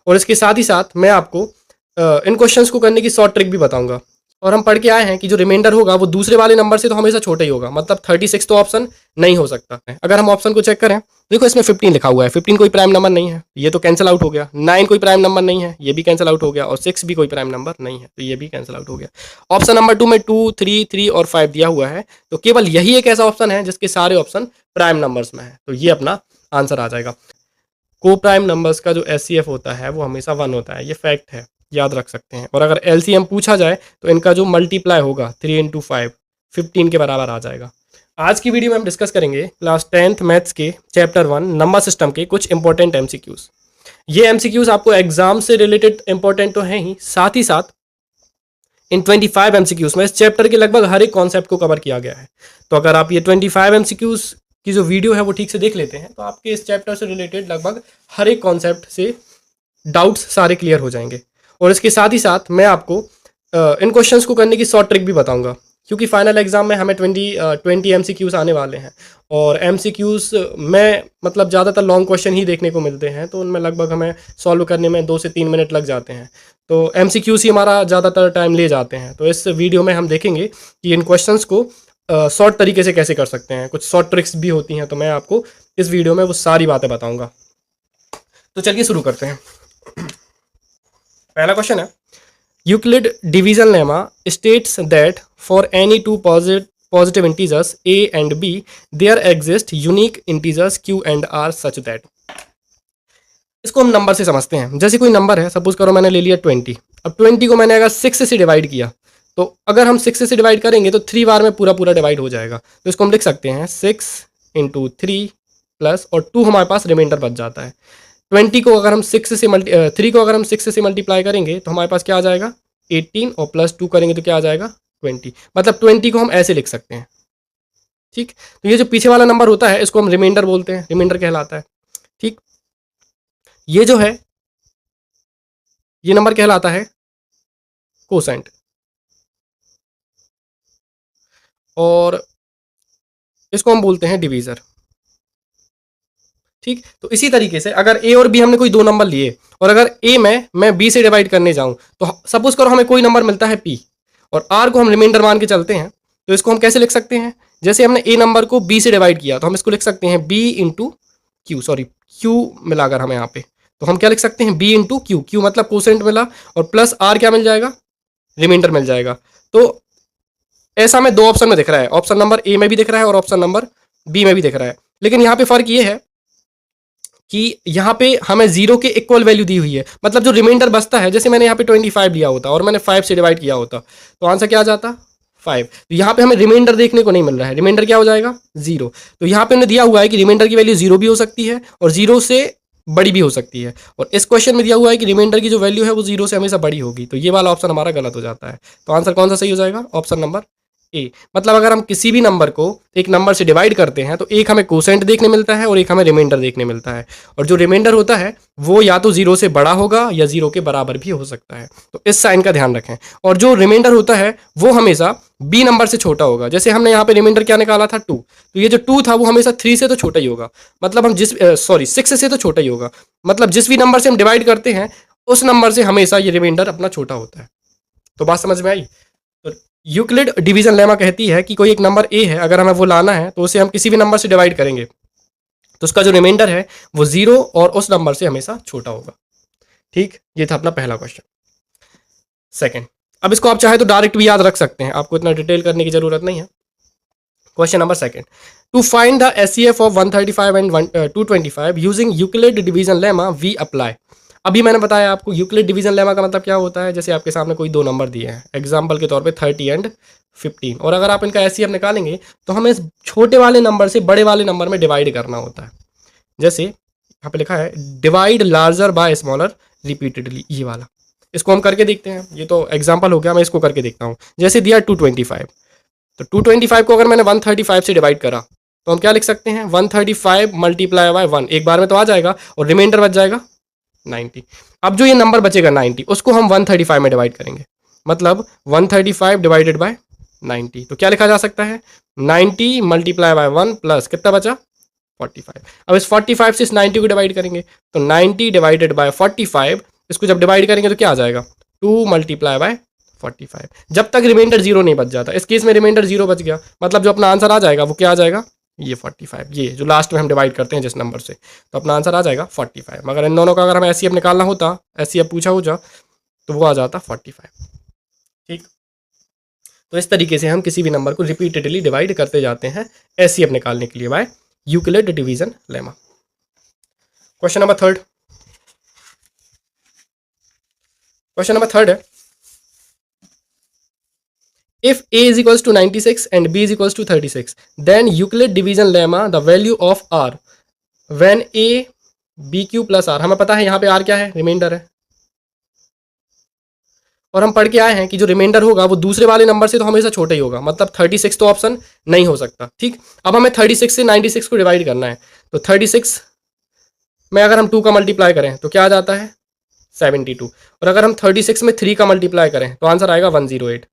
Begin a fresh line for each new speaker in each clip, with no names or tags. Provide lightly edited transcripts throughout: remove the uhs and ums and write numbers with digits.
और इसके साथ ही साथ मैं आपको इन क्वेश्चंस को करने की शॉर्ट ट्रिक भी बताऊंगा। और हम पढ़ के आए हैं कि जो रिमाइंडर होगा वो दूसरे वाले नंबर से तो हमेशा छोटा ही होगा, मतलब 36 तो ऑप्शन नहीं हो सकता है। अगर हम ऑप्शन को चेक करें, देखो इसमें 15 लिखा हुआ है, 15 कोई प्राइम नंबर नहीं है, ये तो कैंसिल आउट हो गया। 9 कोई प्राइम नंबर नहीं है, ये भी कैंसिल आउट हो गया। और 6 भी कोई प्राइम नंबर नहीं है, तो ये भी कैंसिल आउट हो गया। ऑप्शन नंबर 2 में 2, 3, 3 और 5 दिया हुआ है, तो केवल यही एक ऐसा ऑप्शन है जिसके सारे ऑप्शन प्राइम नंबर्स में है, तो ये अपना आंसर आ जाएगा। को प्राइम नंबर्स का जो एचसीएफ होता है वो हमेशा 1 होता है, ये फैक्ट है, याद रख सकते हैं। और अगर एलसीएम पूछा जाए तो इनका जो मल्टीप्लाई होगा 3 × 5 15 के बराबर आ जाएगा। आज की वीडियो में हम डिस्कस करेंगे क्लास 10th मैथ्स के चैप्टर 1 नंबर सिस्टम के कुछ इंपॉर्टेंट एमसीक्यूज। ये एमसीक्यूज आपको एग्जाम से रिलेटेड इंपॉर्टेंट तो हैं ही साथ इन 25 एमसीक्यूज में इस चैप्टर के लगभग हर एक कॉन्सेप्ट को कवर किया गया है। तो अगर आप ये 25 एमसीक्यूज की जो वीडियो है वो ठीक से देख लेते हैं तो आपके इस चैप्टर से रिलेटेड लगभग हर एक कॉन्सेप्ट से डाउट्स सारे क्लियर हो जाएंगे। और इसके साथ ही साथ मैं आपको इन क्वेश्चंस को करने की शॉर्ट ट्रिक भी बताऊंगा, क्योंकि फाइनल एग्जाम में हमें 20 एमसीक्यूज आने वाले हैं। और एमसीक्यूज में मतलब ज़्यादातर लॉन्ग क्वेश्चन ही देखने को मिलते हैं, तो उनमें लगभग हमें सॉल्व करने में 2 से 3 मिनट लग जाते हैं। तो एमसीक्यूज ही हमारा ज़्यादातर टाइम ले जाते हैं। तो इस वीडियो में हम देखेंगे कि इन क्वेश्चंस को शॉर्ट तरीके से कैसे कर सकते हैं, कुछ शॉर्ट ट्रिक्स भी होती हैं, तो मैं आपको इस वीडियो में वो सारी बातें बताऊंगा। तो चलिए शुरू करते हैं। पहला क्वेश्चन है, Euclid division lemma states that for any two positive integers a and b there exist unique integers q and r such that. इसको हम नंबर से समझते हैं। जैसे कोई नंबर है, सपोज करो मैंने ले लिया 20। अब 20 को मैंने अगर 6 से डिवाइड किया, तो अगर हम 6 से डिवाइड करेंगे तो 3 बार में पूरा डिवाइड हो जाएगा। तो इसको हम लिख सकते हैं 6 × 3 प्लस और 2 हमारे पास रिमाइंडर बच जाता है। 20 को अगर हम 6 से 3 को अगर हम 6 से मल्टीप्लाई करेंगे तो हमारे पास क्या आ जाएगा 18, और प्लस 2 करेंगे तो क्या आ जाएगा 20। मतलब 20 को हम ऐसे लिख सकते हैं। ठीक, तो ये जो पीछे वाला नंबर होता है इसको हम रिमाइंडर बोलते हैं, रिमाइंडर कहलाता है। ठीक, ये जो है ये नंबर कहलाता है कोसेंट, और इसको हम बोलते हैं डिवीजर। ठीक, तो इसी तरीके से अगर ए और बी हमने कोई 2 नंबर लिए, और अगर ए में मैं बी से डिवाइड करने जाऊं तो सपोज करो हमें कोई नंबर मिलता है पी, और आर को हम रिमाइंडर मान के चलते हैं, तो इसको हम कैसे लिख सकते हैं, जैसे हमने ए नंबर को बी से डिवाइड किया तो हम इसको लिख सकते हैं B into Q, sorry Q मिलाकर हमें यहाँ पे, तो हम क्या लिख सकते हैं बी इंटू क्यू, क्यू मतलब कोसेंट मिला, और प्लस आर क्या मिल जाएगा, रिमाइंडर मिल जाएगा। तो ऐसा हमें 2 ऑप्शन में दिख रहा है, ऑप्शन नंबर ए में भी दिख रहा है और ऑप्शन नंबर बी में भी दिख रहा है। लेकिन यहाँ पे फर्क ये है कि यहाँ पे हमें 0 के इक्वल वैल्यू दी हुई है, मतलब जो रिमाइंडर बचता है, जैसे मैंने यहाँ पे 25 लिया होता और मैंने 5 से डिवाइड किया होता तो आंसर क्या आ जाता 5। तो यहाँ पे हमें रिमाइंडर देखने को नहीं मिल रहा है, रिमाइंडर क्या हो जाएगा 0। तो यहाँ पे उन्हें दिया हुआ है कि रिमाइंडर की वैल्यू 0 भी हो सकती है और 0 से बड़ी भी हो सकती है, और इस क्वेश्चन में दिया हुआ है कि रिमाइंडर की जो वैल्यू है वो 0 से हमेशा बड़ी होगी। तो ये वाला ऑप्शन हमारा गलत हो जाता है। तो आंसर कौन सा सही हो जाएगा, ऑप्शन नंबर ए। मतलब अगर हम किसी भी नंबर को एक नंबर से डिवाइड करते हैं तो एक हमें कोसेंट देखने मिलता है और एक हमें रिमाइंडर देखने मिलता है, और जो रिमाइंडर होता है वो या तो 0 से बड़ा होगा या 0 के बराबर भी हो सकता है। तो इस साइन का ध्यान रखें। और जो रिमाइंडर होता है वो हमेशा बी नंबर से छोटा होगा। जैसे हमने यहाँ पे रिमाइंडर क्या निकाला था 2, तो ये जो 2 था वो हमेशा 3 से तो छोटा ही होगा, मतलब हम 6 से तो छोटा ही होगा, मतलब जिस भी नंबर से हम डिवाइड करते हैं उस नंबर से हमेशा ये रिमाइंडर अपना छोटा होता है। तो बात समझ में आई। तो यूक्लिड डिवीजन लेमा कहती है कि कोई एक नंबर ए है, अगर हमें वो लाना है तो उसे हम किसी भी नंबर से डिवाइड करेंगे तो उसका जो रिमाइंडर है वो 0 और उस नंबर से हमेशा छोटा होगा। ठीक, ये था अपना पहला क्वेश्चन। सेकंड, अब इसको आप चाहे तो डायरेक्ट भी याद रख सकते हैं, आपको इतना डिटेल करने की जरूरत नहीं है। Question number second, to find the HCF of 135 and 225 using Euclid division lemma we apply. अभी मैंने बताया आपको यूक्लिड डिवीजन लेमा का मतलब क्या होता है। जैसे आपके सामने कोई 2 नंबर दिए हैं, एग्जाम्पल के तौर पे 30 एंड 15, और अगर आप इनका एचसीएफ निकालेंगे तो हमें इस छोटे वाले नंबर से बड़े वाले नंबर में डिवाइड करना होता है। जैसे यहाँ पे लिखा है divide larger by smaller repeatedly, ये वाला। इसको हम करके देखते हैं, ये तो एग्जाम्पल हो गया, मैं इसको करके देखता हूँ। जैसे दिया 225, तो 225 को अगर मैंने 135 से डिवाइड करा तो हम क्या लिख सकते हैं 135 मल्टीप्लाई बाय 1, एक बार में तो आ जाएगा, और रिमाइंडर बच जाएगा 90। अब जो ये नंबर बचेगा 90 उसको हम 135 में डिवाइड करेंगे, मतलब 135 डिवाइडेड बाय 90, तो क्या लिखा जा सकता है 90 मल्टीप्लाई बाय 1 प्लस कितना बचा 45। अब इस 45 से इस 90 को डिवाइड करेंगे तो 90 डिवाइडेड बाय 45 इसको जब डिवाइड करेंगे तो क्या आ जाएगा, 2 मल्टीप्लाई बाय 45, जब तक रिमाइंडर जीरो नहीं बच जाता। इस केस में रिमाइंडर जीरो बच गया, मतलब जो अपना आंसर आ जाएगा वो क्या आ जाएगा, ये 45, ये जो लास्ट में हम डिवाइड करते हैं जिस नंबर से, तो अपना आंसर आ जाएगा 45। मगर इन दोनों का अगर हमें एचसीएफ निकालना होता, एचसीएफ पूछा हो जा, तो वो आ जाता 45। ठीक, तो इस तरीके से हम किसी भी नंबर को रिपीटेडली डिवाइड करते जाते हैं एचसीएफ निकालने के लिए by Euclid division lemma. Question number third, question number third है, if a is equals to 96 and b is equals to 36, then Euclid division lemma the value of r when a bq plus r, हमें पता है यहाँ पे r क्या है, reminder है, और हम पढ़ के आए हैं कि जो रिमाइंडर होगा वो दूसरे वाले नंबर से तो हमेशा छोटा ही होगा, मतलब 36 तो ऑप्शन नहीं हो सकता। ठीक, अब हमें 36 से 96 को डिवाइड करना है, तो 36 में अगर हम 2 का मल्टीप्लाई करें तो क्या आ जाता है 72, और अगर हम 36 में 3 का मल्टीप्लाई करें तो आंसर आएगा 108,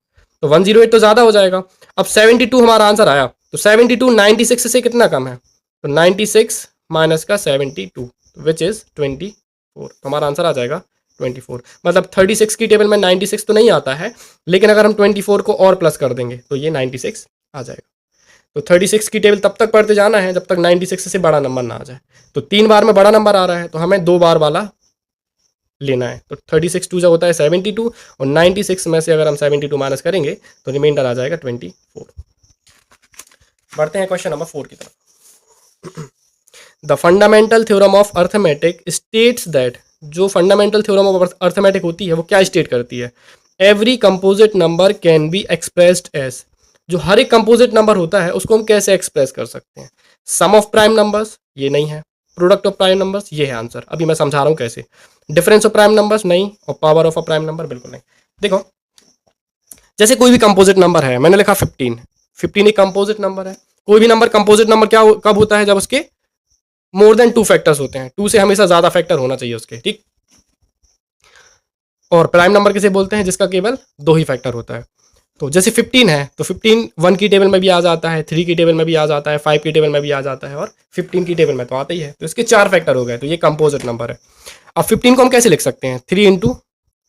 तो 108 तो ज़्यादा हो जाएगा। अब 72 हमारा आंसर आया, तो 72 96 से कितना कम है, तो 96 माइनस का 72 विच इज़ 24, तो हमारा आंसर आ जाएगा 24। मतलब 36 की टेबल में 96 तो नहीं आता है, लेकिन अगर हम 24 को और प्लस कर देंगे तो ये 96 आ जाएगा। तो 36 की टेबल तब तक पढ़ते जाना है जब तक 96 से बड़ा नंबर ना आ जाए। तो 3 बार में बड़ा नंबर आ रहा है तो हमें 2 बार वाला लेना है, तो 36 2 जो होता है 72, और 96 में से अगर हम 72 माइनस करेंगे तो रिमाइंडर आ जाएगा 24। बढ़ते हैं क्वेश्चन नंबर 4 की तरफ। The fundamental theorem of arithmetic states that, जो फंडामेंटल थ्योरम ऑफ अर्थमेटिक होती है वो क्या स्टेट करती है, every composite number can be expressed as, जो हर एक कंपोजिट नंबर होता है उसको हम कैसे एक्सप्रेस कर सकते हैं, सम ऑफ प्राइम नंबर्स ये नहीं है, प्रोडक्ट ऑफ प्राइम नंबर्स ये है आंसर, अभी मैं समझा रहा हूँ कैसे, डिफरेंस ऑफ प्राइम नंबर्स नहीं, और power of a prime number बिल्कुल नहीं। देखो, जैसे कोई भी कंपोजिट नंबर है, मैंने लिखा 15, 15 एक कंपोजिट नंबर है। कोई भी नंबर कंपोजिट नंबर क्या कब होता है, जब उसके मोर देन 2 फैक्टर्स होते हैं, 2 से हमेशा ज्यादा फैक्टर होना चाहिए उसके, ठीक। और प्राइम नंबर किसे बोलते हैं, जिसका केवल 2 ही फैक्टर होता है। तो जैसे 15 है तो 15 1 की टेबल में भी आ जाता है, 3 की टेबल में भी आ जाता है, 5 की टेबल में भी आ जाता है, और 15 की टेबल में तो आता ही है, तो इसके 4 फैक्टर हो गए, तो ये कंपोजिट नंबर है। अब 15 को हम कैसे लिख सकते हैं, 3 इंटू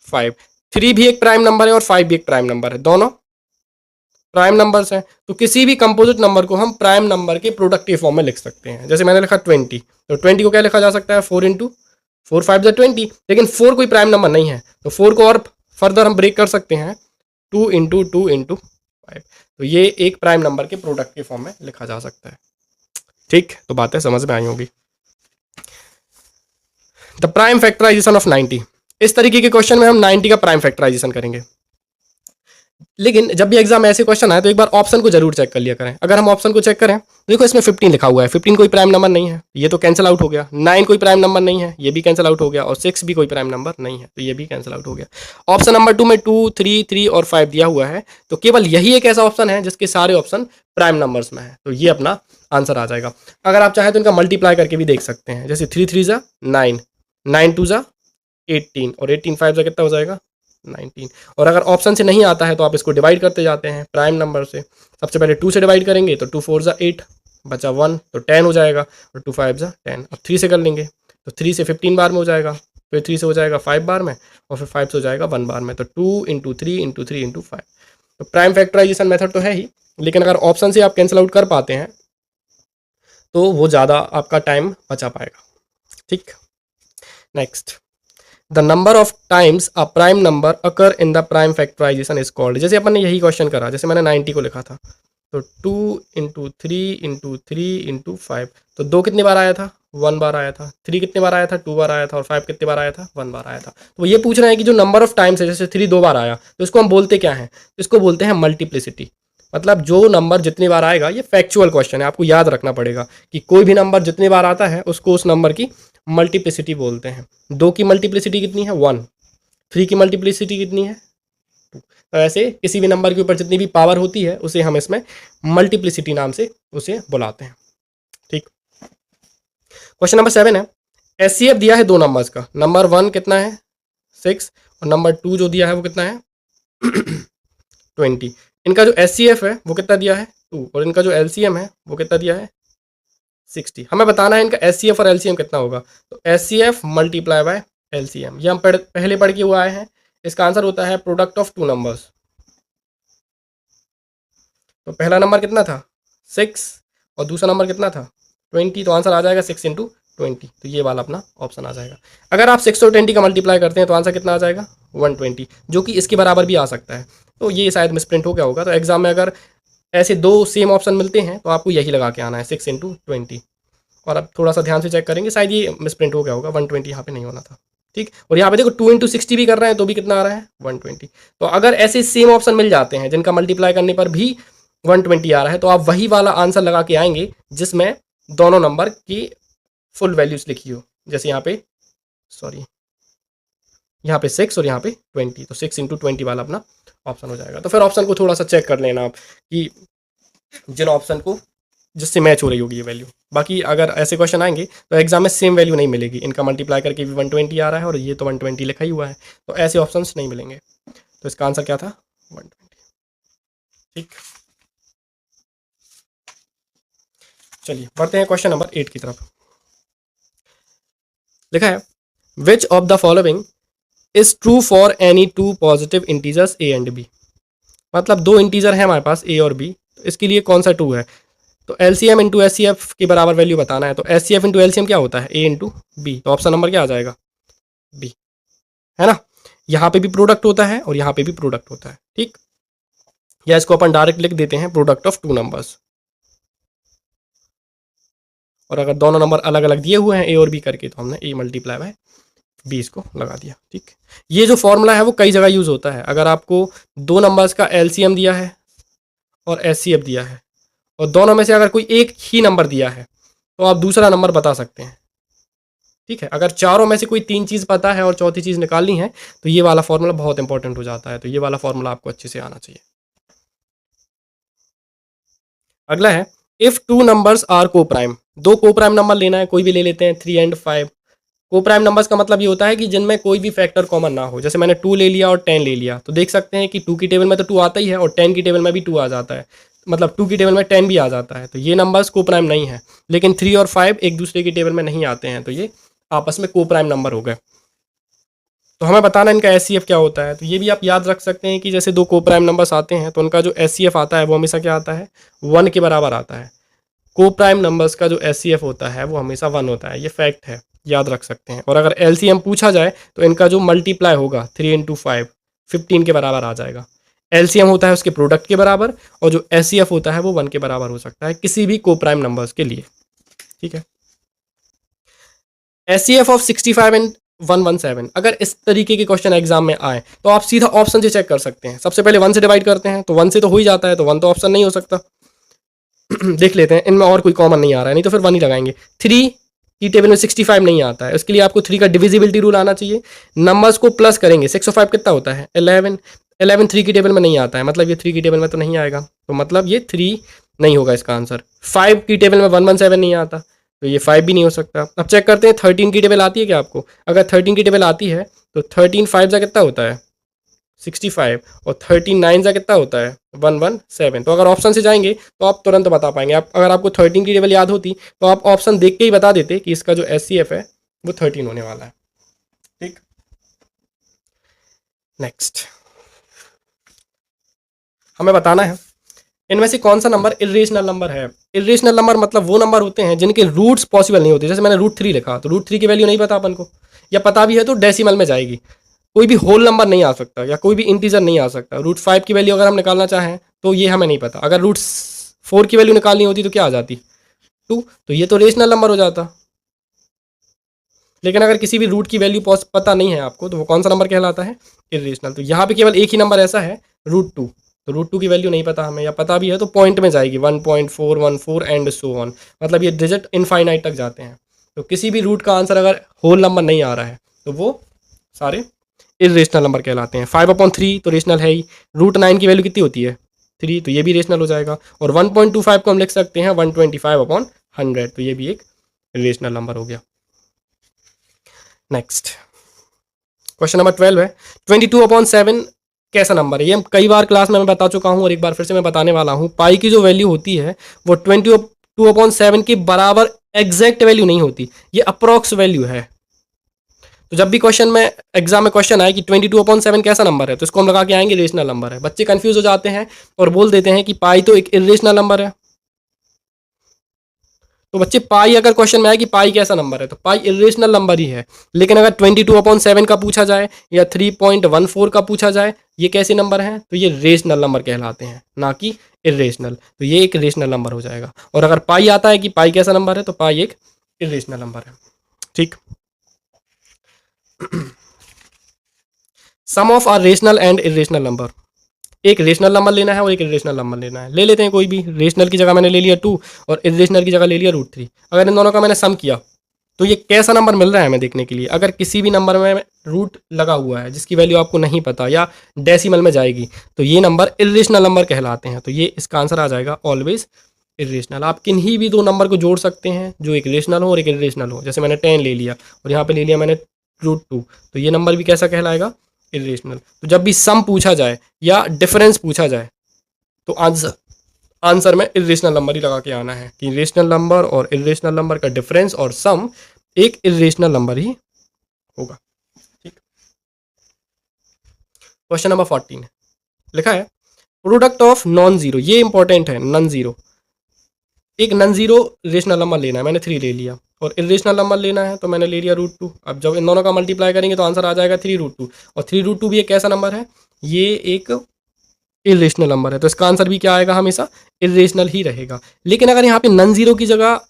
5, 3 भी एक प्राइम नंबर है और 5 भी एक प्राइम नंबर है, दोनों प्राइम नंबर्स हैं। तो किसी भी कंपोजिट नंबर को हम प्राइम नंबर के प्रोडक्टिव फॉर्म में लिख सकते हैं। जैसे मैंने लिखा 20, तो 20 को क्या लिखा जा सकता है, 4 इंटू 4 5 20, लेकिन 4 कोई प्राइम नंबर नहीं है, तो 4 को और फर्दर हम ब्रेक कर सकते हैं, 2 इंटू 2 इंटू 5, तो ये एक प्राइम नंबर के प्रोडक्टिव फॉर्म में लिखा जा सकता है। ठीक, तो बातें समझ में आई होंगी। द प्राइम फैक्टराइजेशन ऑफ 90, इस तरीके के क्वेश्चन में हम 90 का प्राइम फैक्टराइजेशन करेंगे। लेकिन जब भी एग्जाम ऐसे क्वेश्चन आए तो एक बार ऑप्शन को जरूर चेक कर लिया करें। अगर हम ऑप्शन को चेक करें, देखो इसमें 15 लिखा हुआ है, 15 कोई प्राइम नंबर नहीं है, ये तो कैंसिल आउट हो गया। 9 कोई प्राइम नंबर नहीं है, ये भी कैंसिल आउट हो गया, और 6 भी कोई प्राइम नंबर नहीं है, तो ये भी कैंसिल आउट हो गया। ऑप्शन नंबर 2 में 2 3 3 और 5 दिया हुआ है, तो केवल यही एक ऐसा ऑप्शन है जिसके सारे ऑप्शन प्राइम नंबर्स में है, तो ये अपना आंसर आ जाएगा। अगर आप चाहें तो इनका मल्टीप्लाई करके भी देख सकते हैं, जैसे 3 3 जा 9, 9 2 जा 18, और 18 5 जा कितना हो जाएगा 19। और अगर ऑप्शन से नहीं आता है तो आप इसको डिवाइड करते जाते हैं प्राइम नंबर से। सबसे पहले 2 से डिवाइड करेंगे तो 2 4 जा 8, बचा 1 तो 10 हो जाएगा, और 2 5 जा 10। अब 3 से कर लेंगे तो 3 से 15 बार में हो जाएगा, फिर 3 से हो जाएगा 5 बार में, और फिर 5 से हो जाएगा 1 बार में, तो 2 इंटू 3 इंटू 3 इंटू 5। तो प्राइम फैक्टराइजेशन मेथड तो है ही, लेकिन अगर ऑप्शन से आप कैंसिल आउट कर पाते हैं तो वो ज़्यादा आपका टाइम बचा पाएगा। ठीक, next, the number of times a prime number occur in the prime factorization is called. जैसे अपन ने यही क्वेश्चन करा, जैसे मैंने 90 को लिखा था, तो 2 इंटू 3 इंटू 3 इंटू 5, तो 2 कितनी बार आया था, 1 बार आया था, 3 कितनी बार आया था, 2 बार आया था, और 5 कितनी बार आया था, 1 बार आया था। तो ये पूछ रहे हैं कि जो नंबर ऑफ टाइम्स है, जैसे 3 2 बार आया तो इसको हम बोलते क्या हैं, तो इसको बोलते हैं मल्टीप्लिसिटी। मतलब जो नंबर जितनी बार आएगा, ये फैक्चुअल क्वेश्चन है, आपको याद रखना पड़ेगा कि कोई भी नंबर जितनी बार आता है उसको उस नंबर की मल्टीप्लिसिटी बोलते हैं। 2 की मल्टीप्लिसिटी कितनी है 1, 3 की मल्टीप्लिसिटी कितनी है 2। तो ऐसे किसी भी नंबर के ऊपर जितनी भी पावर होती है उसे हम इसमें मल्टीप्लिसिटी नाम से उसे बुलाते हैं। ठीक, क्वेश्चन नंबर 7 है, एचसीएफ दिया है 2 नंबर्स का, नंबर 1 कितना है 6, और नंबर 2 जो दिया है वो कितना है 20। इनका जो एचसीएफ है वो कितना दिया है 2, और इनका जो एलसीएम है वो कितना दिया है 60। हमें बताना है इनका एचसीएफ और एलसीएम कितना होगा, तो एचसीएफ मल्टीप्लाई बाय LCM, ये हम पहले पढ़ के हुआ आए हैं। इसका आंसर होता है प्रोडक्ट ऑफ टू नंबर्स। तो पहला नंबर कितना था 6 और दूसरा नंबर कितना था 20, तो आंसर आ जाएगा 6 इंटू 20। तो ये वाला अपना ऑप्शन आ जाएगा। अगर आप 6 और 20 का मल्टीप्लाई करते हैं तो आंसर कितना आ जाएगा 120, जो कि इसके बराबर भी आ सकता है। तो ये शायद मिसप्रिंट हो गया होगा। तो एग्जाम में अगर ऐसे दो सेम ऑप्शन मिलते हैं तो आपको यही लगा के आना है 6 इंटू 20। और अब थोड़ा सा ध्यान से चेक करेंगे, शायद ये मिसप्रिंट हो गया होगा, 120 यहाँ पे नहीं होना था। ठीक, और यहाँ पे देखो 2 इंटू 60 भी कर रहे हैं तो भी कितना आ रहा है 120। तो अगर ऐसे सेम ऑप्शन मिल जाते हैं जिनका मल्टीप्लाई करने पर भी 120 आ रहा है, तो आप वही वाला आंसर लगा के आएंगे जिसमें दोनों नंबर की फुल वैल्यूज लिखी हो। जैसे यहाँ पे यहाँ पे 6 और यहाँ पे 20, तो 6 इंटू 20 वाला अपना ऑप्शन हो जाएगा। तो फिर ऑप्शन को थोड़ा सा चेक कर लेना आप कि जिन ऑप्शन को जिससे मैच हो रही होगी ये वैल्यू। बाकी अगर ऐसे क्वेश्चन आएंगे तो एग्जाम में सेम वैल्यू नहीं मिलेगी, इनका मल्टीप्लाई करके भी 120 आ रहा है और ये तो 120 लिखा ही हुआ है, तो ऐसे ऑप्शंस नहीं मिलेंगे। तो इसका आंसर क्या था 120। ठीक, चलिए बढ़ते हैं क्वेश्चन नंबर 8 की तरफ। लिखा है which of the following is true for any two positive integers A and B. मतलब दो इंटीजर है हमारे पास ए और बी, तो इसके लिए कौन सा ट्रू है। तो LCM इंटू SCF के बराबर वैल्यू बताना है। तो SCF इंटू LCM क्या होता है A इंटू बी, तो ऑप्शन नंबर क्या आ जाएगा बी, है ना। यहाँ पे भी प्रोडक्ट होता है और यहाँ पे भी प्रोडक्ट होता है। ठीक, या इसको अपन डायरेक्ट लिख देते हैं प्रोडक्ट ऑफ टू नंबर्स। और अगर दोनों नंबर अलग अलग दिए हुए हैं A और B करके, तो हमने A मल्टीप्लाई बाय B इसको लगा दिया। ठीक, ये जो फॉर्मूला है वो कई जगह यूज होता है। अगर आपको दो नंबर्स का LCM दिया है और SCF दिया है और दोनों में से अगर कोई एक ही नंबर दिया है तो आप दूसरा नंबर बता सकते हैं। ठीक है, अगर चारों में से कोई तीन चीज़ पता है और चौथी चीज़ निकालनी है तो ये वाला फॉर्मूला बहुत इंपॉर्टेंट हो जाता है। तो ये वाला फॉर्मूला आपको अच्छे से आना चाहिए। अगला है if two numbers are co prime. दो को प्राइम नंबर लेना है, कोई भी ले लेते हैं 3 एंड 5। को प्राइम नंबर्स का मतलब ये होता है कि जिनमें कोई भी फैक्टर कॉमन ना हो। जैसे मैंने 2 ले लिया और 10 ले लिया, तो देख सकते हैं कि 2 की टेबल में तो 2 आता ही है और 10 की टेबल में भी 2 आ जाता है, मतलब 2 की टेबल में 10 भी आ जाता है। तो ये नंबर्स को प्राइम नहीं है। लेकिन 3 और 5 एक दूसरे की टेबल में नहीं आते हैं, तो ये आपस में को प्राइम नंबर हो गए। तो हमें बताना इनका SCF क्या होता है। तो ये भी आप याद रख सकते हैं कि जैसे दो को प्राइम नंबर्स आते हैं तो उनका जो SCF आता है वो हमेशा क्या आता है 1 के बराबर आता है। को प्राइम नंबर्स का जो SCF होता है वो हमेशा 1 होता है, ये फैक्ट है, याद रख सकते हैं। और अगर LCM पूछा जाए तो इनका जो मल्टीप्लाई होगा 3 इंटू 5 15 के बराबर आ जाएगा। LCM होता है उसके प्रोडक्ट के बराबर और जो SCF होता है वो 1 के बराबर हो सकता है किसी भी को प्राइम नंबर्स के लिए। ठीक है, SCF ऑफ 65 एंड 117। अगर इस तरीके के क्वेश्चन एग्जाम में आए तो आप सीधा ऑप्शन से चेक कर सकते हैं। सबसे पहले 1 से डिवाइड करते हैं तो 1 से तो हो ही जाता है, तो 1 तो ऑप्शन नहीं हो सकता। देख लेते हैं इनमें और कोई कॉमन नहीं आ रहा है, नहीं तो फिर 1 ही लगाएंगे। 3 की टेबल में 65 नहीं आता है, उसके लिए आपको 3 का डिविजिबिलिटी रूल आना चाहिए। नंबर्स को प्लस करेंगे, 6 और 5 कितना होता है 11। 11 3 की टेबल में नहीं आता है, मतलब ये 3 की टेबल में तो नहीं आएगा, तो मतलब ये 3 नहीं होगा इसका आंसर। 5 की टेबल में 117 नहीं आता, तो ये 5 भी नहीं हो सकता। अब चेक करते हैं 13 की टेबल आती है क्या आपको। अगर 13 की टेबल आती है तो 13 5 का कितना होता है 65 और 13 9 का कितना होता है 117। तो अगर ऑप्शन से जाएंगे तो आप तुरंत बता पाएंगे। आप अगर आपको 13 की टेबल याद होती तो आप ऑप्शन देख के ही बता देते कि इसका जो SCF है वो 13 होने वाला है। ठीक, नेक्स्ट हमें बताना है इनमें से कौन सा नंबर इरेशनल नंबर है। इरेशनल नंबर मतलब वो नंबर होते हैं जिनके रूट्स पॉसिबल नहीं होते। जैसे मैंने √3 लिखा तो √3 की वैल्यू नहीं पता अपन को, या पता भी है तो डेसिमल में जाएगी। कोई भी होल नंबर नहीं आ सकता या कोई भी इंटीजर नहीं आ सकता। √5 की वैल्यू अगर हम निकालना चाहें तो ये हमें नहीं पता। अगर √4 की वैल्यू निकालनी होती तो क्या आ जाती 2, तो ये तो रेशनल नंबर हो जाता। लेकिन अगर किसी भी रूट की वैल्यू पता नहीं है आपको तो वो कौन सा नंबर कहलाता है इरेशनल। तो यहाँ पे केवल एक ही नंबर ऐसा है √2, तो √2 की वैल्यू नहीं पता हमें, या पता भी है तो पॉइंट में जाएगी 1.414 एंड सो ऑन, मतलब ये डिजिट इनफाइनाइट तक जाते हैं। तो किसी भी रूट का आंसर अगर होल नंबर नहीं आ रहा है तो वो सारे इरेशनल नंबर कहलाते हैं। 5/3 तो रेशनल है ही। √9 की वैल्यू कितनी होती है 3, तो ये भी रेशनल हो जाएगा। और 1.25 को हम लिख सकते हैं 125/100, तो ये भी एक रेशनल नंबर हो गया। नेक्स्ट क्वेश्चन नंबर 12 है 22/7 कैसा नंबर है। ये कई बार क्लास में मैं बता चुका हूँ और एक बार फिर से मैं बताने वाला हूँ। पाई की जो वैल्यू होती है वो 22/7 के बराबर एग्जैक्ट वैल्यू नहीं होती, ये अप्रॉक्स वैल्यू है। तो जब भी क्वेश्चन में एग्जाम में क्वेश्चन आए कि 22/7 कैसा नंबर है, तो इसको हम लगा के आएंगे रेशनल नंबर है। बच्चे कंफ्यूज हो जाते हैं और बोल देते हैं कि पाई तो एक इरेशनल नंबर है। तो बच्चे पाई अगर क्वेश्चन में आए कि पाई कैसा नंबर है, तो पाई इरेशनल नंबर ही है। लेकिन अगर 22/7 का पूछा जाए या 3.14 का पूछा जाए, ये कैसे नंबर हैं, तो ये रेशनल नंबर कहलाते हैं, ना कि इरेशनल। तो ये एक रेशनल नंबर हो जाएगा। और अगर पाई आता है कि पाई कैसा नंबर है, तो पाई एक इरेशनल नंबर है। ठीक। Sum of a rational and irrational number. एक रेशनल नंबर लेना है और एक इरेशनल नंबर लेना है। ले लेते हैं कोई भी। रेशनल की जगह मैंने ले लिया 2 और इरेशनल की जगह ले लिया √3। अगर इन दोनों का मैंने सम किया तो ये कैसा नंबर मिल रहा है हमें देखने के लिए। अगर किसी भी नंबर में रूट लगा हुआ है जिसकी वैल्यू आपको नहीं पता या डेसिमल में जाएगी, तो ये नंबर इरेशनल नंबर कहलाते हैं। तो ये इसका आंसर आ जाएगा ऑलवेज इरेशनल। आप किन्हीं भी दो नंबर को जोड़ सकते हैं जो एक रेशनल हो और एक इरेशनल हो। जैसे मैंने 10 ले लिया और यहाँ पे ले लिया मैंने √2, तो ये नंबर भी कैसा कहलाएगा, इरेशनल। तो जब भी सम पूछा जाए या डिफरेंस पूछा जाए, तो आंसर में इरेशनल नंबर ही लगा के आना है कि रेशनल नंबर और इरेशनल नंबर का डिफरेंस और सम एक इरेशनल नंबर ही होगा। ठीक। क्वेश्चन नंबर 14 लिखा है प्रोडक्ट ऑफ नॉन जीरो। ये इंपॉर्टेंट है, नॉन जीरो। एक नॉन जीरो रेशनल नंबर लेना है, मैंने 3 ले लिया, और इरेशनल नंबर लेना है तो मैंने ले लिया √2। अब जब इन दोनों का मल्टीप्लाई करेंगे तो आंसर आ जाएगा 3√2। और 3√2 भी एक कैसा नंबर है, ये एक इरेशनल नंबर है। तो इसका आंसर भी क्या आएगा, हमेशा इरेशनल ही रहेगा। लेकिन अगर यहाँ पे नॉन जीरो की जगह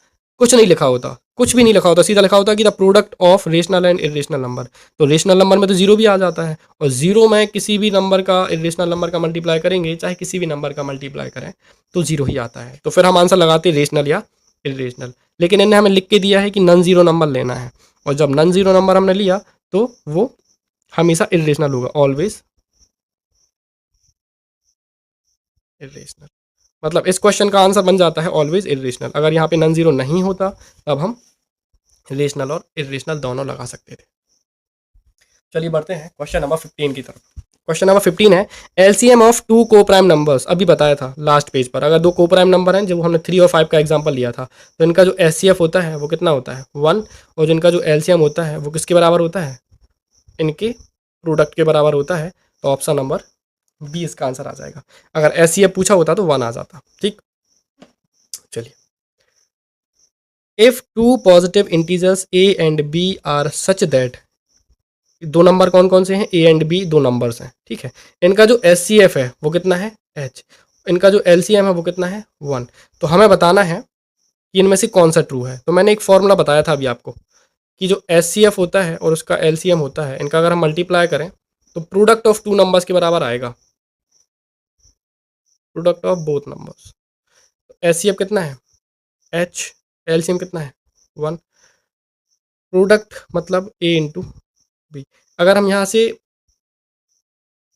कुछ नहीं लिखा होता, कुछ भी नहीं लिखा होता, सीधा लिखा होता कि the product of rational and irrational number, तो रेशनल नंबर में तो जीरो भी आ जाता है। और जीरो में किसी भी नंबर का इरेशनल नंबर का मल्टीप्लाई करेंगे, चाहे किसी भी नंबर का मल्टीप्लाई करें, तो जीरो ही आता है। तो फिर हम आंसर लगाते हैं रेशनल या इरेशनल। लेकिन इन्हें हमें लिख के दिया है कि नॉन जीरो नंबर लेना है, और जब नॉन जीरो नंबर हमने लिया तो वो हमेशा इरेशनल होगा, ऑलवेज इरेशनल। मतलब इस क्वेश्चन का आंसर बन जाता है ऑलवेज इरेशनल। अगर यहाँ पे नॉन जीरो नहीं होता तब हम रेशनल और इरेशनल दोनों लगा सकते थे। चलिए बढ़ते हैं क्वेश्चन नंबर 15 की तरफ। क्वेश्चन नंबर 15 है एलसीएम ऑफ 2 को प्राइम नंबर्स। अभी बताया था लास्ट पेज पर, अगर 2 को प्राइम नंबर हैं, जब हमने 3 और 5 का एग्जांपल लिया था, तो इनका जो एचसीएफ होता है वो कितना होता है, 1। और जिनका जो एलसीएम होता है वो किसके बराबर होता है, इनके प्रोडक्ट के बराबर होता है। तो ऑप्शन नंबर बी इसका आंसर आ जाएगा। अगर एचसीएफ पूछा होता तो 1 आ जाता। ठीक। चलिए, if 2 positive integers A and B are such that, दो नंबर कौन कौन से हैं, ए एंड बी दो नंबर्स हैं। ठीक है। इनका जो एचसीएफ है वो कितना है, एच। इनका जो एलसीएम है वो कितना है, 1। तो हमें बताना है कि इनमें से कौन सा ट्रू है। तो मैंने एक फॉर्मूला बताया था अभी आपको कि जो एचसीएफ होता है और उसका एलसीएम होता है, इनका अगर हम मल्टीप्लाई करें तो प्रोडक्ट ऑफ 2 नंबर्स के बराबर आएगा, product of both numbers. HCF कितना है, एच। एलसीएम कितना है, 1। प्रोडक्ट मतलब ए इंटू बी। अगर हम यहाँ से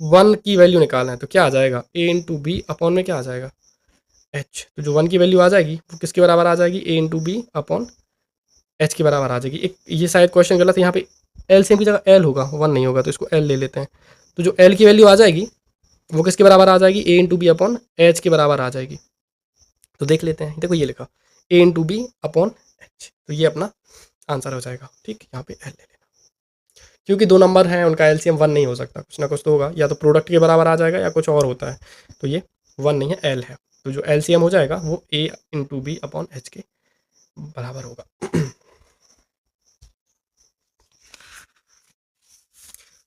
1 की वैल्यू निकालें तो क्या आ जाएगा, ए इंटू बी अपॉन में क्या आ जाएगा, एच। तो जो 1 की वैल्यू आ जाएगी वो किसके बराबर आ जाएगी, ए इंटू बी अपॉन एच के बराबर आ जाएगी। एक ये शायद क्वेश्चन गलत है, यहाँ पे एलसीएम की जगह एल होगा, 1 नहीं होगा, तो इसको एल ले लेते हैं। तो जो एल की वैल्यू आ जाएगी वो किसके बराबर आ जाएगी, ए इंटू बी अपॉन एच के बराबर आ जाएगी। तो देख लेते हैं, देखो ये लिखा ए इंटू बी अपॉन एच, तो ये अपना आंसर हो जाएगा। ठीक, यहाँ पे एल ले लेना, क्योंकि दो नंबर हैं उनका एलसीएम 1 नहीं हो सकता, कुछ ना कुछ तो होगा, या तो प्रोडक्ट के बराबर आ जाएगा या कुछ और होता है। तो ये 1 नहीं है, एल है। तो जो एलसीएम हो जाएगा वो A into B upon H के बराबर होगा।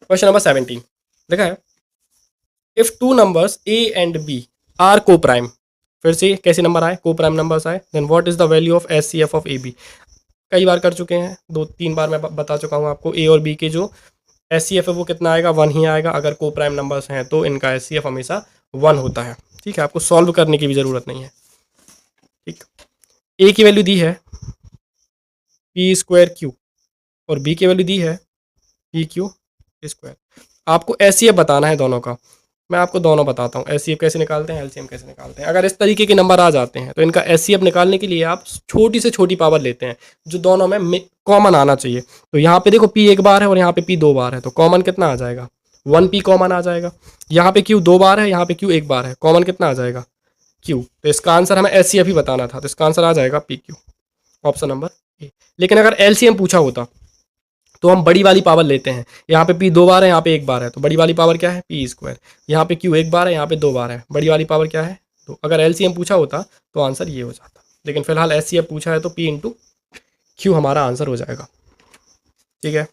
क्वेश्चन नंबर 17 देखा है, if 2 numbers A and B are co prime. फिर से कैसे नंबर आए, को प्राइम नंबर्स आए, then what is the value of HCF of A B. कई बार कर चुके हैं, 2-3 बार मैं बता चुका हूँ आपको। ए और बी के जो एचसीएफ है वो कितना आएगा, 1 ही आएगा। अगर को प्राइम नंबर्स हैं तो इनका एचसीएफ हमेशा 1 होता है। ठीक है, आपको सॉल्व करने की भी ज़रूरत नहीं है। ठीक, ए की वैल्यू दी है p² और बी की वैल्यू दी है pq²। आपको एचसीएफ बताना है दोनों का। मैं आपको दोनों बताता हूँ, एचसीएफ कैसे निकालते हैं, एलसीएम कैसे निकालते हैं। अगर इस तरीके के नंबर आ जाते हैं तो इनका एचसीएफ निकालने के लिए आप छोटी से छोटी पावर लेते हैं जो दोनों में कॉमन आना चाहिए। तो यहाँ पे देखो p 1 बार है और यहाँ पे p 2 बार है, तो कॉमन कितना आ जाएगा, 1p कॉमन आ जाएगा। यहाँ पे q 2 बार है, यहाँ पे q 1 बार है, कॉमन कितना आ जाएगा, q। तो इसका आंसर हमें एचसीएफ ही बताना था, तो इसका आंसर आ जाएगा pq, ऑप्शन नंबर ए। लेकिन अगर एलसीएम पूछा होता तो हम बड़ी वाली पावर लेते हैं। यहाँ पे p 2 बार है, यहाँ पे 1 बार है, तो बड़ी वाली पावर क्या है p स्क्वायर। यहाँ पे q 1 बार है, यहाँ पे 2 बार है, बड़ी वाली पावर क्या है तो अगर एलसीएम पूछा होता तो आंसर ये हो जाता, लेकिन फिलहाल एचसीएफ पूछा है तो p इंटू क्यू हमारा आंसर हो जाएगा। ठीक है,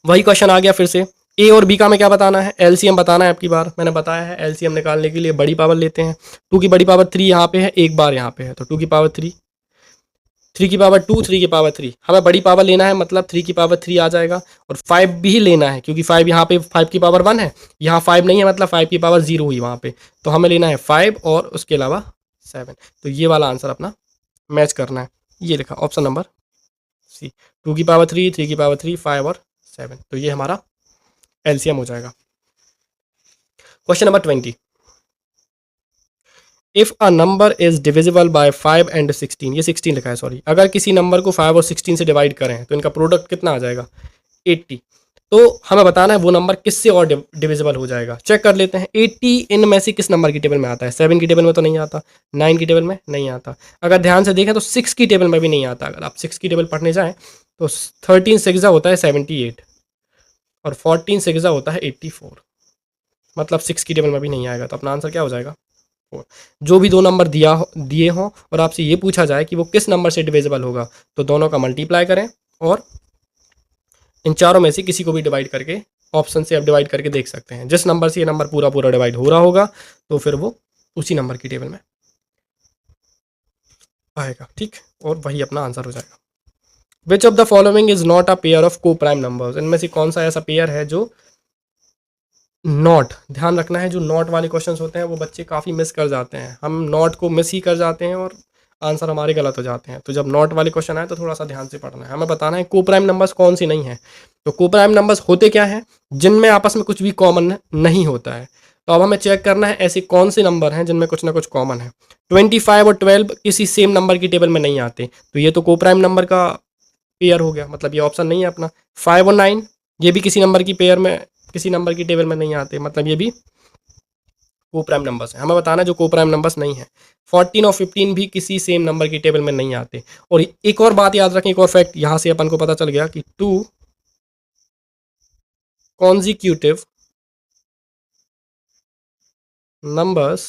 वही क्वेश्चन आ गया फिर से। ए और बी का हमें क्या बताना है, एलसीएम बताना है। आपकी बार मैंने बताया है एलसीएम निकालने के लिए बड़ी पावर लेते हैं। 2 की बड़ी पावर 3 यहाँ पे है, 1 बार यहाँ पे है, तो 2 की पावर 3, 3 की पावर 2, 3 की पावर 3। हमें बड़ी पावर लेना है, मतलब 3 की पावर 3 आ जाएगा, और 5 भी लेना है क्योंकि 5 यहाँ पे 5 की पावर 1 है, यहाँ 5 नहीं है, मतलब 5 की पावर 0 हुई वहाँ पे, तो हमें लेना है 5 और उसके अलावा 7। तो ये वाला आंसर अपना मैच करना है, ये लिखा ऑप्शन नंबर सी, 2 की पावर 3, 3 की पावर 3, 5 और 7, तो ये हमारा एलसीएम हो जाएगा। Question number 20, if a number is divisible by 5 and 16, ये 16 लिखा है सॉरी, अगर किसी नंबर को 5 और 16 से डिवाइड करें तो इनका प्रोडक्ट कितना आ जाएगा 80। तो हमें बताना है वो नंबर किससे और डिविजिबल हो जाएगा। चेक कर लेते हैं 80 इनमें से किस नंबर की टेबल में आता है। 7 की टेबल में तो नहीं आता, 9 की टेबल में नहीं आता, अगर ध्यान से देखें तो 6 की टेबल में भी नहीं आता। अगर आप 6 की टेबल पढ़ने जाएं तो 13 सिक्सा होता है 78 और 14 सिक्सा होता है 84, मतलब 6 की टेबल में भी नहीं आएगा, तो अपना आंसर क्या हो जाएगा 4। जो भी दो नंबर दिए हों और आपसे ये पूछा जाए कि वो किस नंबर से डिविजिबल होगा, तो दोनों का मल्टीप्लाई करें और इन चारों में से किसी को भी डिवाइड करके ऑप्शन से आप डिवाइड करके देख सकते हैं। जिस नंबर से ये नंबर पूरा पूरा डिवाइड हो रहा होगा तो फिर वो उसी नंबर की टेबल में आएगा। ठीक, और वही अपना आंसर हो जाएगा। विच of the following is not a pair of को प्राइम नंबर्स, इनमें से कौन सा ऐसा पेयर है जो नॉट, ध्यान रखना है जो नॉट वाले क्वेश्चंस होते हैं वो बच्चे काफ़ी मिस कर जाते हैं। हम नॉट को मिस ही कर जाते हैं और आंसर हमारे गलत हो जाते हैं। तो जब नॉट वाले क्वेश्चन आए तो थोड़ा सा ध्यान से पढ़ना है। हमें बताना है को प्राइम नंबर्स कौन सी नहीं है। तो को प्राइम नंबर्स होते क्या हैं, जिनमें आपस में कुछ भी कॉमन नहीं होता है। तो अब हमें चेक करना है ऐसे कौन से नंबर हैं जिनमें कुछ ना कुछ कॉमन है। 25 और 12 किसी सेम नंबर की टेबल में नहीं आते, तो ये तो को प्राइम नंबर का पेयर हो गया, मतलब ये ऑप्शन नहीं है अपना। 5 और 9 ये भी किसी नंबर की पेयर में, किसी नंबर की टेबल में नहीं आते, मतलब ये भी को प्राइम नंबर्स हैं। हमें बताना है जो को प्राइम नंबर्स नहीं है। 14 और 15 भी किसी सेम नंबर की टेबल में नहीं आते। और एक और बात याद रखें, एक और फैक्ट यहाँ से अपन को पता चल गया कि 2 consecutive numbers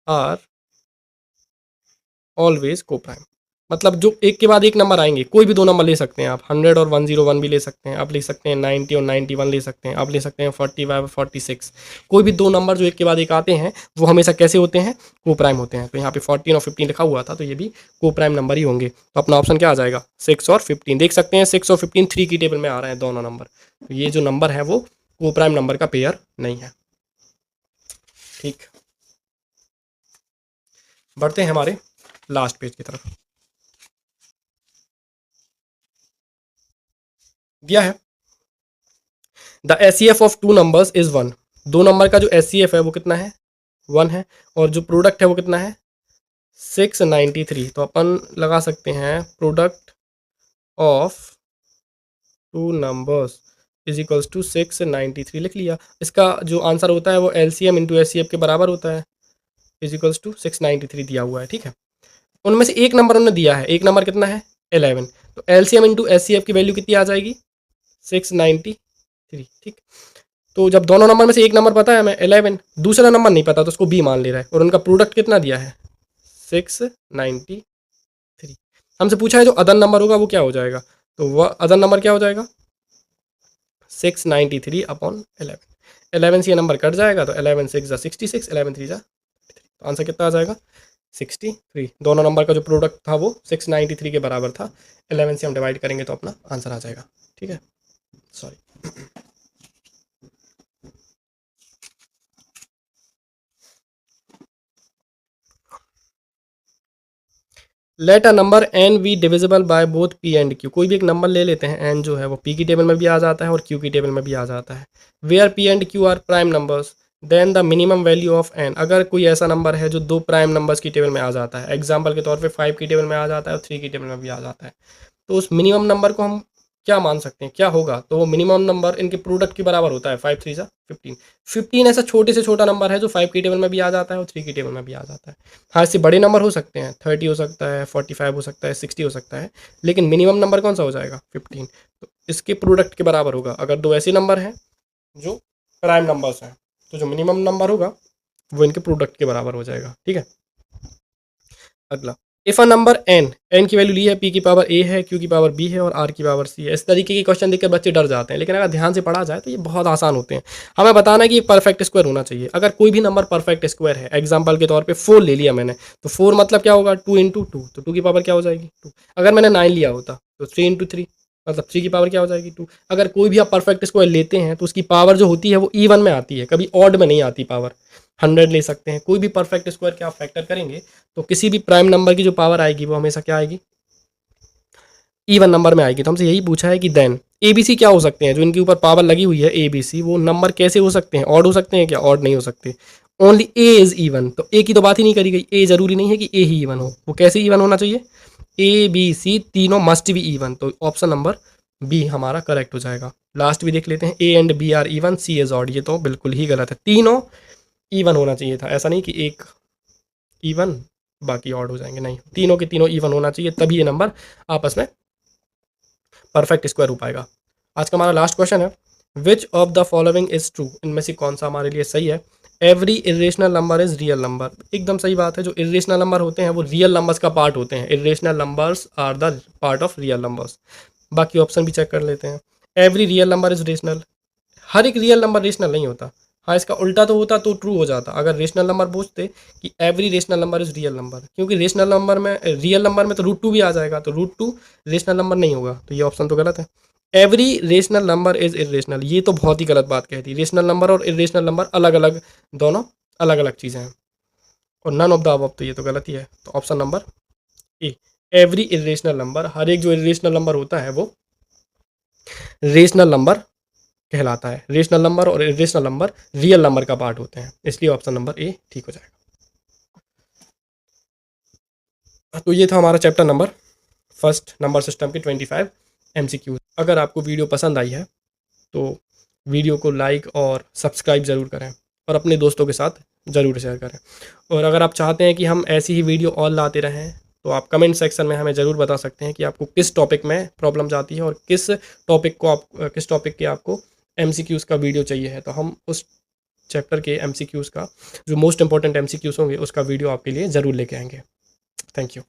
are always co-prime, मतलब जो एक के बाद एक नंबर आएंगे, कोई भी दो नंबर ले सकते हैं आप, 100 और 101 भी ले सकते हैं, आप ले सकते हैं 90 और 91 ले सकते हैं, आप ले सकते हैं 45 और 46। कोई भी दो नंबर जो एक के बाद एक आते हैं वो हमेशा कैसे होते हैं, को प्राइम होते हैं। तो यहाँ पे 14 और 15 लिखा हुआ था, तो ये भी को प्राइम नंबर ही होंगे। तो अपना ऑप्शन क्या आ जाएगा 6 और 15। देख सकते हैं 6 और 15 3 की टेबल में आ रहे हैं दोनों नंबर, तो ये जो नंबर है वो को प्राइम नंबर का पेयर नहीं है। ठीक, बढ़ते हैं हमारे लास्ट पेज की तरफ। दिया है the HCF of two numbers is 1, दो नंबर का जो एचसीएफ है वो कितना है 1 है, और जो प्रोडक्ट है वो कितना है 693। तो अपन लगा सकते हैं product of two numbers is equals to 693, लिख लिया। इसका जो आंसर होता है वो एलसीएम इंटू एचसीएफ के बराबर होता है, इज इक्वल्स टू 693 दिया हुआ है। ठीक है, उनमें से एक नंबर उन्होंने दिया है, एक नंबर कितना है 11, तो एलसीएम इंटू एचसीएफ की वैल्यू कितनी आ जाएगी 693। ठीक, तो जब दोनों नंबर में से एक नंबर पता है हमें 11, दूसरा नंबर नहीं पता तो उसको बी मान ले रहा है, और उनका प्रोडक्ट कितना दिया है 693। हमसे पूछा है जो अदर नंबर होगा वो क्या हो जाएगा, तो वह अदर नंबर क्या हो जाएगा 693 अपॉन 11। 11 से ये नंबर कट जाएगा तो 11 6 जा 66, 11 3 जा 33, तो आंसर कितना आ जाएगा 63। दोनों नंबर का जो प्रोडक्ट था वो 693 के बराबर था। 11 से हम डिवाइड करेंगे तो अपना आंसर आ जाएगा। ठीक है, sorry. Let a number N be divisible by both P and Q, कोई भी एक नंबर ले लेते हैं, एन जो है वो पी की टेबल में भी आ जाता है और क्यू की टेबल में भी आ जाता है। Where P and Q are prime numbers then the minimum value of N, अगर कोई ऐसा नंबर है जो दो प्राइम नंबर्स की टेबल में आ जाता है, एग्जाम्पल के तौर पे 5 की टेबल में आ जाता है और 3 की टेबल में भी आ जाता है, तो उस मिनिमम नंबर को हम क्या मान सकते हैं, क्या होगा? तो वो मिनिमम नंबर इनके प्रोडक्ट के बराबर होता है, 5 3 जा 15। 15 ऐसा छोटे से छोटा नंबर है जो 5 की टेबल में भी आ जाता है और 3 की टेबल में भी आ जाता है। हाँ, इससे बड़े नंबर हो सकते हैं, 30 हो सकता है, 45 हो सकता है, 60 हो सकता है, लेकिन मिनिमम नंबर कौन सा हो जाएगा? 15। तो इसके प्रोडक्ट के बराबर होगा। अगर दो ऐसे नंबर हैं जो प्राइम नंबर्स हैं, तो जो मिनिमम नंबर होगा वो इनके प्रोडक्ट के बराबर हो जाएगा। ठीक है, अगला, इफ अ नंबर n की वैल्यू ली है, p की पावर a है, q की पावर b है और r की पावर c है। इस तरीके के क्वेश्चन देखकर बच्चे डर जाते हैं, लेकिन अगर ध्यान से पढ़ा जाए तो ये बहुत आसान होते हैं। हमें बताना है कि परफेक्ट स्क्वायर होना चाहिए। अगर कोई भी नंबर परफेक्ट स्क्वायर है, एग्जाम्पल के तौर पे 4 ले लिया मैंने, तो 4 मतलब क्या होगा? 2 इंटू 2, तो 2 की पावर क्या हो जाएगी? 2। अगर मैंने 9 लिया होता तो 3 इंटू 3, मतलब 3 की पावर क्या हो जाएगी? 2। अगर कोई भी आप परफेक्ट स्क्वायर लेते हैं तो उसकी पावर जो होती है वो इवन में आती है, कभी ऑड में नहीं आती पावर। 100 ले सकते हैं, कोई भी परफेक्ट स्क्वायर के आप फैक्टर करेंगे तो किसी भी प्राइम नंबर की जो पावर आएगी वो हमेशा क्या आएगी? इवन नंबर में आएगी। तो हमसे यही पूछा है कि देन ए बी सी क्या हो सकते हैं, जो इनके ऊपर पावर लगी हुई है ए बी सी, वो नंबर कैसे हो सकते हैं? ऑड हो सकते हैं क्या? ऑड नहीं हो सकते। ओनली ए इज इवन, तो ए की तो बात ही नहीं करी गई। ए जरूरी नहीं है कि ए ही इवन हो, वो कैसे इवन होना चाहिए? ए बी सी तीनों मस्ट बी इवन, तो ऑप्शन नंबर बी हमारा करेक्ट हो जाएगा। लास्ट भी देख लेते हैं, A and B are even, C is odd, ये तो बिल्कुल ही गलत है। तीनों इवन होना चाहिए था, ऐसा नहीं कि एक इवन बाकी ऑड हो जाएंगे, नहीं, तीनों के तीनों इवन होना चाहिए, तभी ये नंबर आपस में परफेक्ट स्क्वायर हो पाएगा। आज का हमारा लास्ट क्वेश्चन है, which of the following is true, इनमें से कौन सा हमारे लिए सही है? Every irrational number is real number, एकदम सही बात है। जो इरेशनल नंबर होते हैं वो रियल नंबर्स का पार्ट होते हैं। Irrational numbers are the part of real numbers. बाकी ऑप्शन भी चेक कर लेते हैं। Every real number is rational, हर एक रियल नंबर रेशनल नहीं होता। हाँ, इसका उल्टा तो होता तो ट्रू हो जाता, अगर रेशनल नंबर पूछते कि every rational number is real number, क्योंकि रेशनल नंबर में, रियल नंबर में तो √2 भी आ जाएगा, तो √2 रेशनल नंबर नहीं होगा, तो ये ऑप्शन तो गलत है। Every rational number is irrational, ये तो बहुत ही गलत बात कहती है। रेशनल नंबर और इरेशनल नंबर अलग अलग, दोनों अलग अलग चीज़ें हैं। और नन ऑफ द अबव, तो ये तो गलत ही है। तो option number A, every irrational number, हर एक जो इरेशनल नंबर होता है वो रेशनल नंबर कहलाता है। रेशनल नंबर और इरेशनल नंबर रियल नंबर का पार्ट होते हैं, इसलिए ऑप्शन नंबर ए ठीक हो जाएगा। तो ये था हमारा chapter number first, number system के 25 MCQ। अगर आपको वीडियो पसंद आई है तो वीडियो को लाइक और सब्सक्राइब ज़रूर करें और अपने दोस्तों के साथ ज़रूर शेयर करें। और अगर आप चाहते हैं कि हम ऐसी ही वीडियो और लाते रहें तो आप कमेंट सेक्शन में हमें ज़रूर बता सकते हैं कि आपको किस टॉपिक में प्रॉब्लम्स आती है और किस टॉपिक के आपको MCQs का वीडियो चाहिए है। तो हम उस चैप्टर के MCQs का, जो मोस्ट इंपॉर्टेंट MCQs होंगे, उसका वीडियो आपके लिए ज़रूर लेके आएंगे। Thank you.